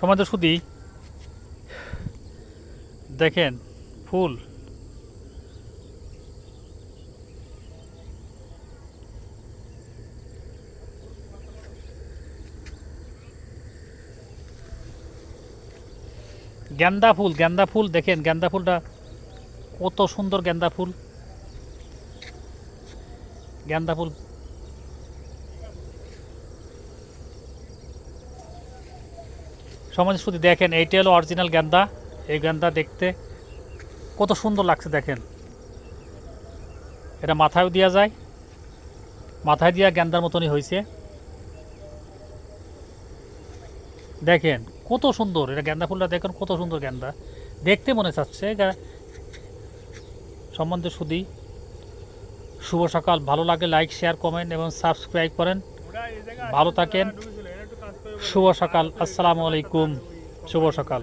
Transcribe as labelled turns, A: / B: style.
A: সমাজের শুধু দেখেন ফুল, গেন্দা ফুল, গেন্দা ফুল দেখেন, গেন্দা ফুলটা কত সুন্দর, গেন্দা ফুল, গেন্দা ফুল। সমাজ শুধু দেখেন, এইটা হলো অরিজিনাল গেন্দা। এই গেন্দা দেখতে কত সুন্দর লাগছে দেখেন। এটা মাথায়ও দেওয়া যায়, মাথায় দিয়া গেন্দার মতনই হয়েছে। দেখেন কত সুন্দর, এটা গেন্দা ফুলটা দেখেন কত সুন্দর গেন্দা, দেখতে মনে চাচ্ছে। সম্বন্ধে শুধু শুভ সকাল। ভালো লাগে লাইক, শেয়ার, কমেন্ট এবং সাবস্ক্রাইব করেন। ভালো থাকেন, শুভ সকাল, আসসালামু আলাইকুম, শুভ সকাল।